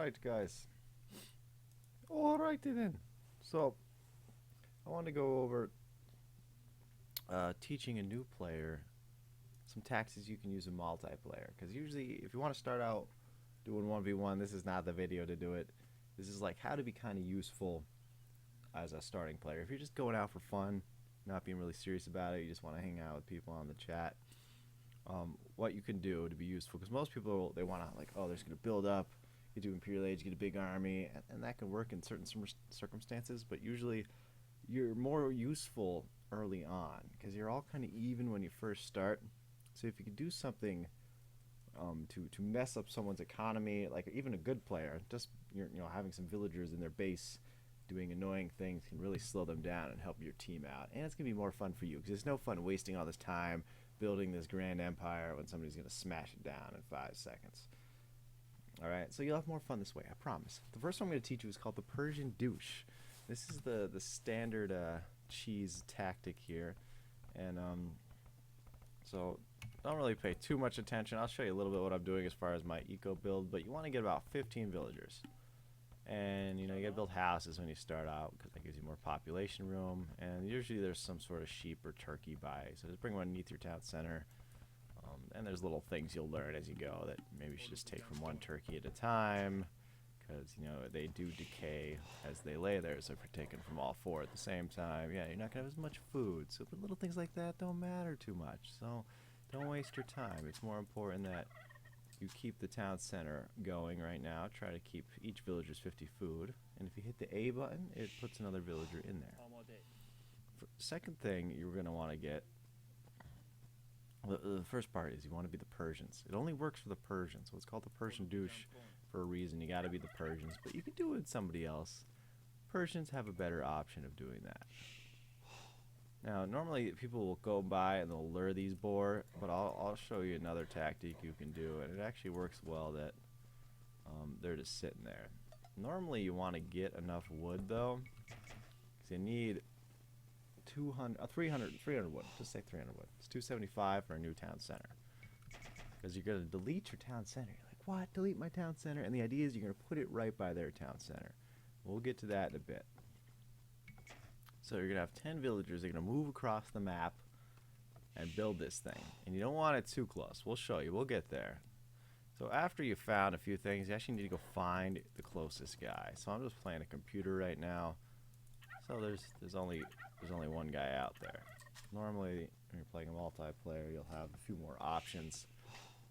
Alright, guys. Alrighty then. So, I want to go over teaching a new player some tactics you can use in multiplayer. Because usually, if you want to start out doing 1v1, this is not the video to do it. This is like how to be kind of useful as a starting player. If you're just going out for fun, not being really serious about it, you just want to hang out with people on the chat, what you can do to be useful. Because most people, they want to like, oh, they're just going to build up. You do Imperial Age, get a big army, and that can work in certain circumstances, but usually you're more useful early on because you're all kind of even when you first start. So if you could do something to mess up someone's economy, like even a good player, just having some villagers in their base doing annoying things can really slow them down and help your team out. And it's gonna be more fun for you because it's no fun wasting all this time building this grand empire when somebody's gonna smash it down in 5 seconds. Alright, so you'll have more fun this way, I promise. The first one I'm going to teach you is called the Persian douche. This is the standard cheese tactic here. And so don't really pay too much attention. I'll show you a little bit what I'm doing as far as my eco build, but you want to get about 15 villagers. And you gotta build houses when you start out because that gives you more population room. And usually there's some sort of sheep or turkey by, so just bring one underneath your town center. And there's little things you'll learn as you go that maybe you should just take from one turkey at a time because they do decay as they lay there, so if you're taking from all 4 at the same time, yeah, you're not gonna have as much food. So the little things like that don't matter too much, so don't waste your time. It's more important that you keep the town center going right now. Try to keep each villager's 50 food, and if you hit the A button, it puts another villager in there. Second thing you're gonna want to get, the first part is you want to be the Persians. It only works for the Persians, so it's called the Persian douche for a reason. You got to be the Persians, but you can do it with somebody else. Persians have a better option of doing that. Now, normally people will go by and they'll lure these boar, but I'll show you another tactic you can do, and it actually works well that they're just sitting there. Normally you want to get enough wood though, because you need 300 wood. Just say 300 wood. It's 275 for a new town center. Because you're going to delete your town center. You're like, what? Delete my town center? And the idea is you're going to put it right by their town center. We'll get to that in a bit. So you're going to have 10 villagers. They're going to move across the map and build this thing. And you don't want it too close. We'll show you. We'll get there. So after you've found a few things, you actually need to go find the closest guy. So I'm just playing a computer right now. So there's only one guy out there. Normally, when you're playing a multiplayer, you'll have a few more options,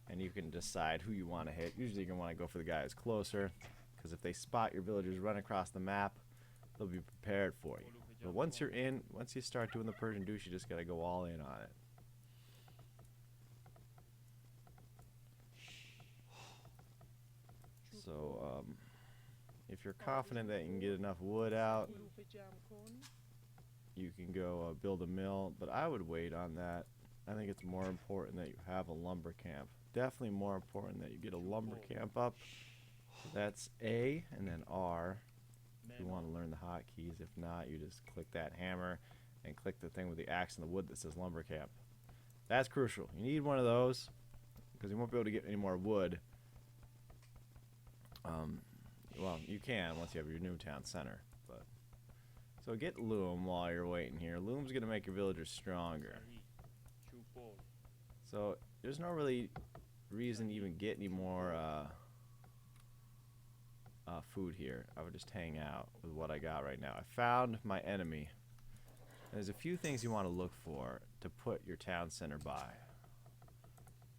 and you can decide who you want to hit. Usually, you're gonna want to go for the guy who's closer, because if they spot your villagers run across the map, they'll be prepared for you. But once you start doing the Persian douche, you just gotta go all in on it. So, if you're confident that you can get enough wood out, you can go build a mill, but I would wait on that. I think it's more important that you have a lumber camp. Definitely more important that you get a lumber camp up. So that's A and then R if you want to learn the hotkeys. If not, you just click that hammer and click the thing with the axe and the wood that says lumber camp. That's crucial. You need one of those because you won't be able to get any more wood. Well, you can once you have your new town center, but so get loom while you're waiting here. Loom's gonna make your villagers stronger. So there's no really reason to even get any more food here. I would just hang out with what I got right now. I found my enemy. There's a few things you want to look for to put your town center by.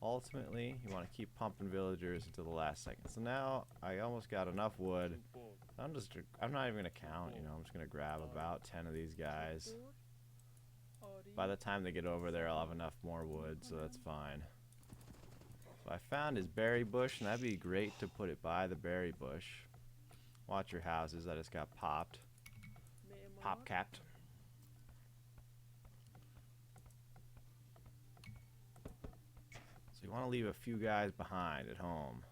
Ultimately, you want to keep pumping villagers until the last second. So now I almost got enough wood. I'm not even gonna count. I'm just gonna grab about 10 of these guys. By the time they get over there, I'll have enough more wood, so that's fine. So I found his berry bush, and that'd be great to put it by the berry bush. Watch your houses. I just got popped. Pop capped. You want to leave a few guys behind at home.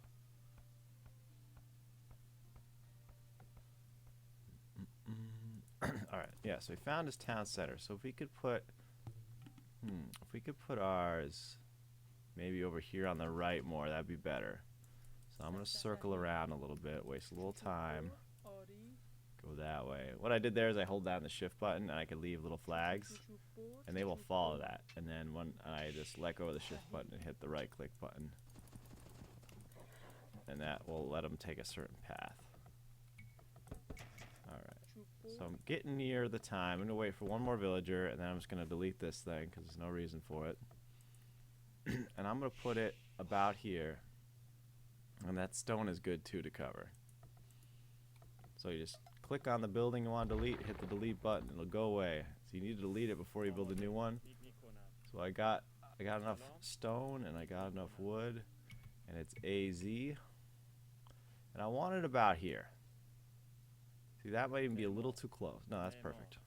Alright, yeah, so we found his town center. So if we could put ours maybe over here on the right more, that'd be better. So So I'm going to circle around a little bit, waste a little time, go that way. What I did there is I hold down the shift button and I can leave little flags and they will follow that. And then when I just let go of the shift button and hit the right click button, and that will let them take a certain path. Alright, so I'm getting near the time. I'm going to wait for one more villager and then I'm just going to delete this thing because there's no reason for it. And I'm going to put it about here. And that stone is good too to cover. So you just click on the building you want to delete, hit the delete button, it'll go away. So you need to delete it before you build a new one. So I got enough stone and I got enough wood, and it's AZ. And I want it about here. See, that might even be a little too close. No, that's perfect.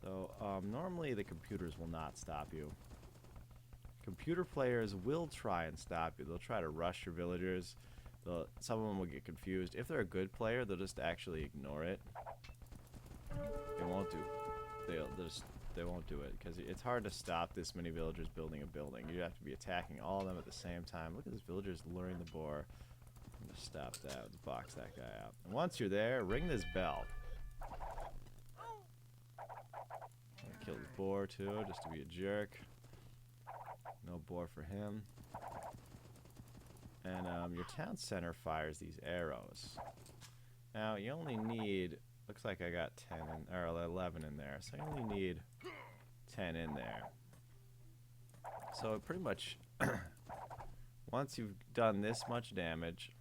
So normally the computers will not stop you. Computer players will try and stop you. They'll try to rush your villagers. Some of them will get confused. If they're a good player, they'll just actually ignore it. They won't do. They won't do it because it's hard to stop this many villagers building a building. You have to be attacking all of them at the same time. Look at this villagers luring the boar. I'm gonna stop that. Let's box that guy out. And once you're there, ring this bell. Kill this boar too, just to be a jerk. No boar for him. And your town center fires these arrows. Now you only need, looks like I got 10 in, or 11 in there, so you only need 10 in there. So pretty much, once you've done this much damage,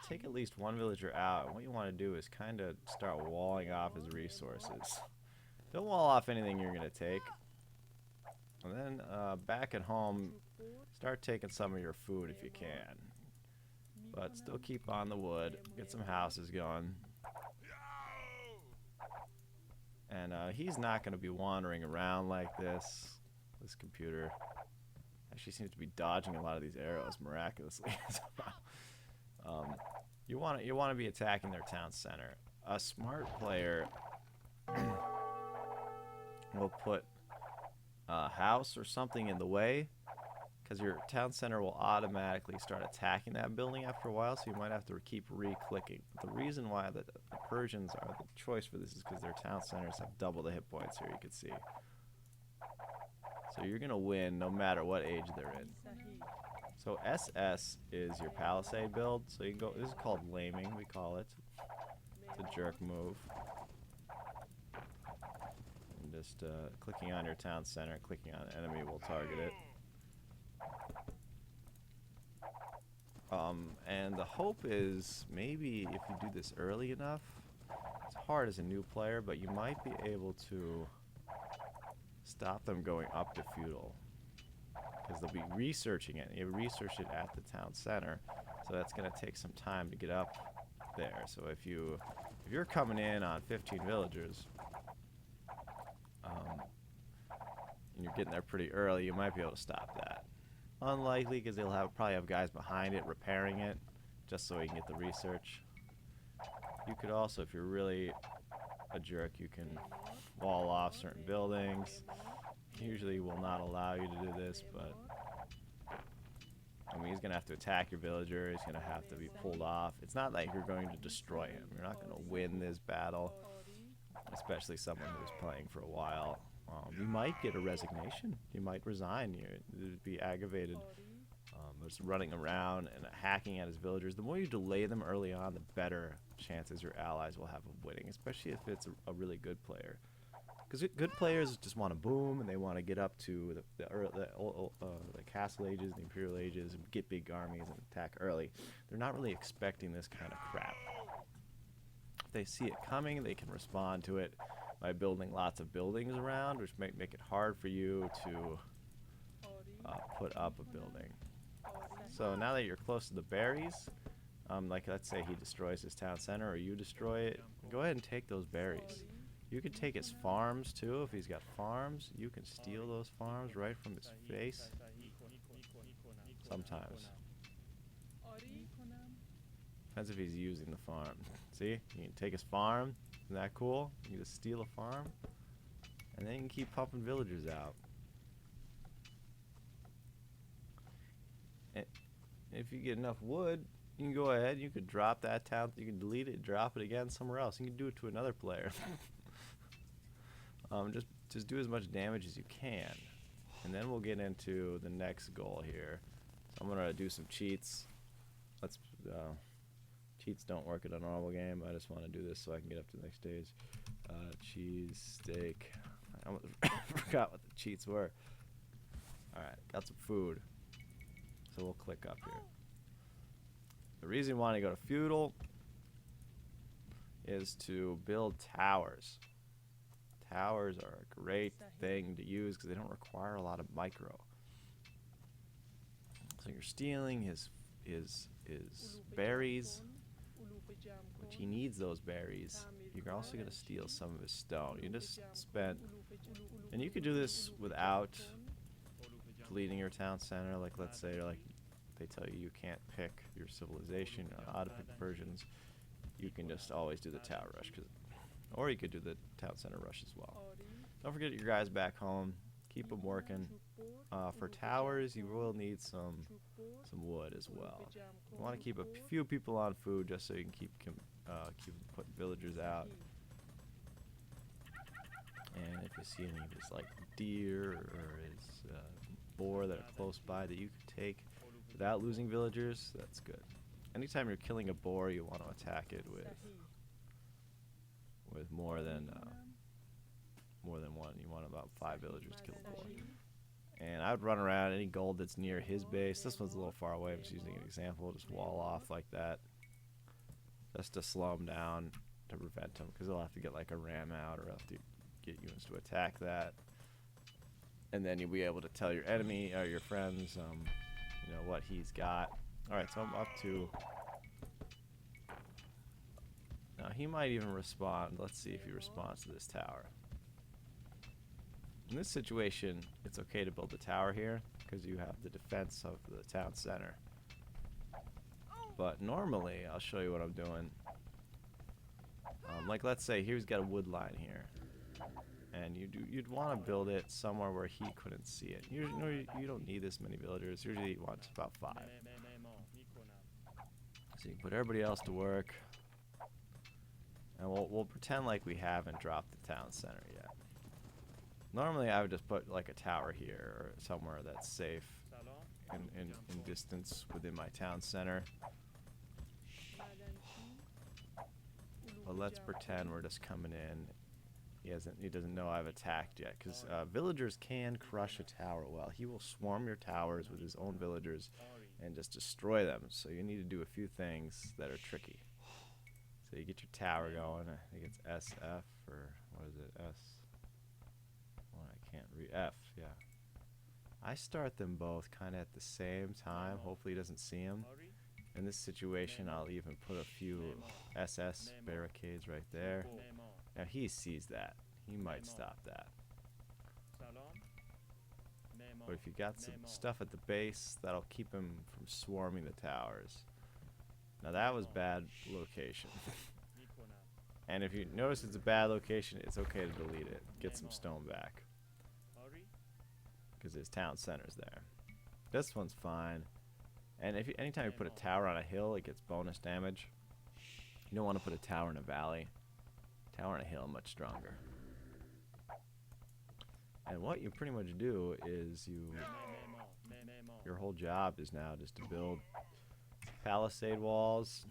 take at least one villager out. And what you want to do is kind of start walling off his resources. Don't wall off anything you're going to take. And then back at home, start taking some of your food if you can. But still keep on the wood. Get some houses going. And he's not going to be wandering around like this. This computer actually seems to be dodging a lot of these arrows miraculously. You want to be attacking their town center. A smart player will put a house or something in the way, because your town center will automatically start attacking that building after a while, so you might have to keep re-clicking. The reason why the Persians are the choice for this is because their town centers have double the hit points here, you can see. So you're going to win no matter what age they're in. So SS is your palisade build, so you can go, this is called laming, we call it. It's a jerk move. Just clicking on your town center, clicking on an enemy will target it. And the hope is maybe if you do this early enough, it's hard as a new player, but you might be able to stop them going up to feudal. Because they'll be researching it. You research it at the town center, so that's going to take some time to get up there. So if you're coming in on 15 villagers, and you're getting there pretty early, you might be able to stop that. Unlikely, because they'll probably have guys behind it repairing it, just so you can get the research. You could also, if you're really a jerk, you can wall off certain buildings. Usually will not allow you to do this, but I mean, he's gonna have to attack your villager. He's gonna have to be pulled off. It's not like you're going to destroy him. You're not gonna win this battle, especially someone who's playing for a while. You might get a resignation. You might resign. You'd be aggravated. Just running around and hacking at his villagers. The more you delay them early on, the better chances your allies will have of winning, especially if it's a really good player. Because good players just want to boom, and they want to get up to the castle ages, the imperial ages, and get big armies and attack early. They're not really expecting this kind of crap. If they see it coming, they can respond to it by building lots of buildings around, which make it hard for you to put up a building. So now that you're close to the berries, like let's say he destroys his town center or you destroy it, go ahead and take those berries. You can take his farms too. If he's got farms, you can steal those farms right from his face. Sometimes. Depends if he's using the farm. See? You can take his farm. Isn't that cool? You can just steal a farm. And then you can keep pumping villagers out. If you get enough wood, you can go ahead. You could drop that town. You can delete it, drop it again somewhere else. You can do it to another player. Just do as much damage as you can, and then we'll get into the next goal here. So I'm gonna do some cheats. Let's cheats don't work in a normal game. I just want to do this so I can get up to the next stage. Cheese steak. I almost forgot what the cheats were. All right, got some food. So we'll click up here. The reason you want to go to feudal is to build towers. Towers are a great thing to use because they don't require a lot of micro. So you're stealing his berries, which he needs those berries. You're also going to steal some of his stone. You just spent, and you could do this without deleting your town center. Like let's say like they tell you can't pick your civilization, you know how to pick Persians. You can just always do the tower rush, or you could do the town center rush as well. Don't forget your guys back home. Keep them working. For towers, you will need some wood as well. You want to keep a few people on food just so you can keep putting villagers out. And if you see any just like deer or boar that are close by that you can take without losing villagers, that's good. Anytime you're killing a boar, you want to attack it with more than one. You want about 5 villagers to kill a boar. And I would run around any gold that's near his base. This one's a little far away. I'm just using an example. Just wall off like that, just to slow him down, to prevent him, because they'll have to get like a ram out, or have to get units to attack that. And then you'll be able to tell your enemy or your friends, you know, what he's got. All right, so I'm up to. Now he might even respond. Let's see if he responds to this tower. In this situation, it's okay to build a tower here because you have the defense of the town center. But normally, I'll show you what I'm doing. Like let's say here's got a wood line here, and you'd want to build it somewhere where he couldn't see it. You don't need this many villagers. Usually you want about 5. So you can put everybody else to work, and we'll pretend like we haven't dropped the town center yet. Normally I would just put like a tower here or somewhere that's safe in distance within my town center. But let's pretend we're just coming in. He doesn't know I've attacked yet, because villagers can crush a tower well. He will swarm your towers with his own villagers and just destroy them. So you need to do a few things that are tricky. So you get your tower going. I think it's SF, or what is it? S. Well, I can't read. F, yeah. I start them both kind of at the same time. Hopefully he doesn't see them. In this situation, I'll even put a few SS barricades right there. Now he sees that. He might stop that. But if you got some stuff at the base, that'll keep him from swarming the towers. Now that was bad location. And if you notice it's a bad location, it's okay to delete it. Get some stone back, because his town center's there. This one's fine. And anytime you put a tower on a hill, it gets bonus damage. You don't want to put a tower in a valley. Tower on a hill, much stronger. And what you pretty much do is your whole job is now just to build palisade walls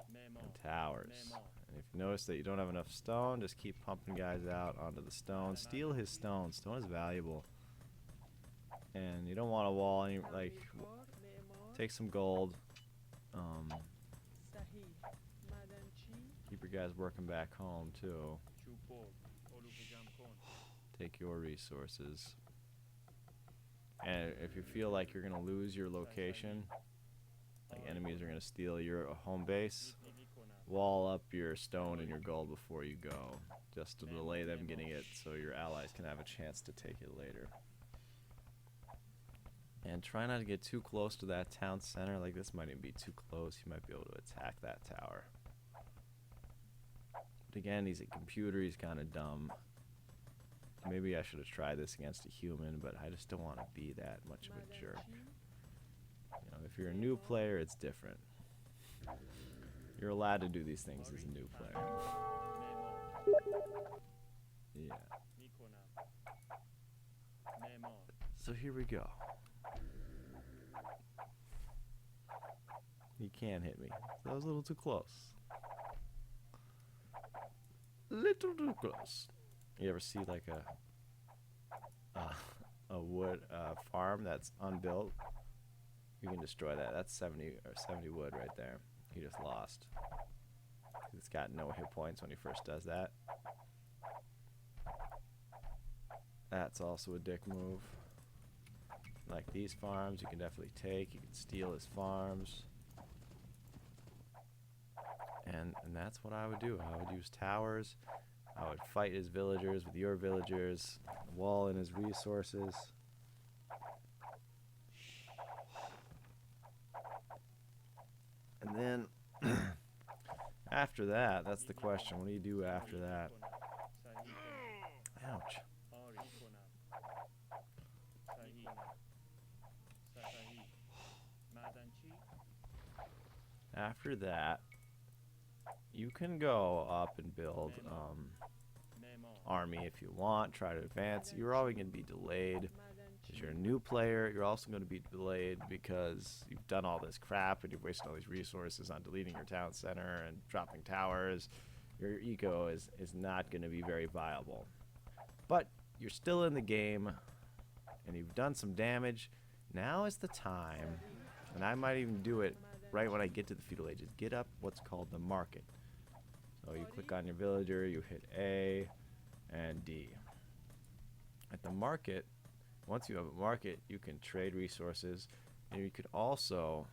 and towers. And if you notice that you don't have enough stone, just keep pumping guys out onto the stone. Steal his stone. Stone is valuable. And you don't want a wall, take some gold. Keep your guys working back home too. Take your resources. And if you feel like you're gonna lose your location, like enemies are gonna steal your home base, wall up your stone and your gold before you go, just to delay them getting it, so your allies can have a chance to take it later. And try not to get too close to that town center. Like this might even be too close. You might be able to attack that tower. But again, he's a computer. He's kind of dumb. Maybe I should have tried this against a human, but I just don't want to be that much of a jerk. You know, if you're a new player, it's different. You're allowed to do these things as a new player. Yeah. So here we go. You can't hit me. That was a little too close. Little too close. You ever see like a wood farm that's unbuilt? You can destroy that. That's 70 wood right there. He just lost. It's got no hit points when he first does that. That's also a dick move. Like these farms, you can definitely take. You can steal his farms. And that's what I would do. I would use towers. I would fight his villagers with your villagers. Wall in his resources. And then after that, that's the question. What do you do after that? Ouch. After that, you can go up and build army if you want, try to advance. You're always going to be delayed because you're a new player. You're also going to be delayed because you've done all this crap and you've wasted all these resources on deleting your town center and dropping towers. Your eco is not going to be very viable. But you're still in the game and you've done some damage. Now is the time, and I might even do it right when I get to the feudal ages, get up what's called the market. So you click on your villager, you hit A and D. At the market, once you have a market, you can trade resources, and you could also,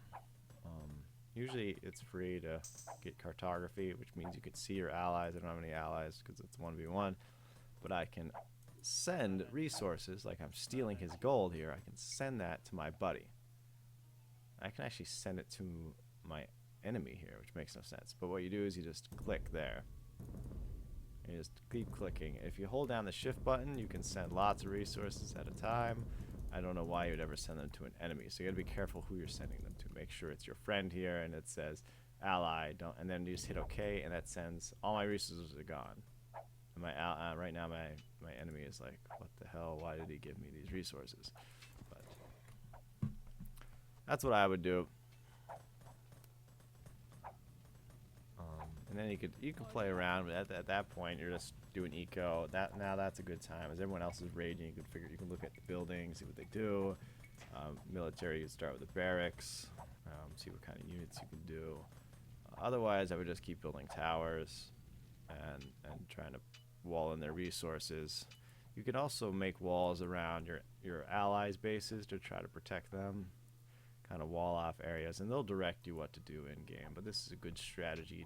usually it's free to get cartography, which means you could see your allies. I don't have any allies because it's 1v1, but I can send resources, like I'm stealing his gold here, I can send that to my buddy. I can actually send it to my enemy here, which makes no sense. But what you do is you just click there. You just keep clicking. If you hold down the shift button, you can send lots of resources at a time. I don't know why you'd ever send them to an enemy. So you gotta be careful who you're sending them to. Make sure it's your friend here and it says ally, and then you just hit OK, and that sends all my resources are gone. And my right now my enemy is like, what the hell? Why did he give me these resources? But that's what I would do. And then you can play around, but at that point you're just doing eco. Now that's a good time. As everyone else is raging, you can look at the buildings, see what they do. Military, you start with the barracks, see what kind of units you can do. Otherwise, I would just keep building towers and trying to wall in their resources. You can also make walls around your allies' bases to try to protect them. Kind of wall off areas, and they'll direct you what to do in game. But this is a good strategy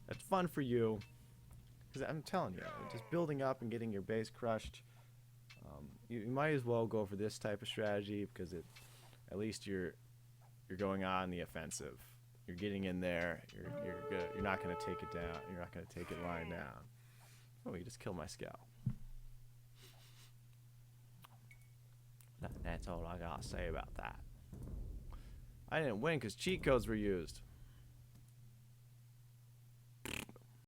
that's fun for you, because I'm telling you, just building up and getting your base crushed. You might as well go for this type of strategy because at least you're going on the offensive. You're getting in there. You're good. You're not going to take it down. You're not going to take it lying down. Oh, you just killed my scout. That's all I gotta say about that. I didn't win because cheat codes were used.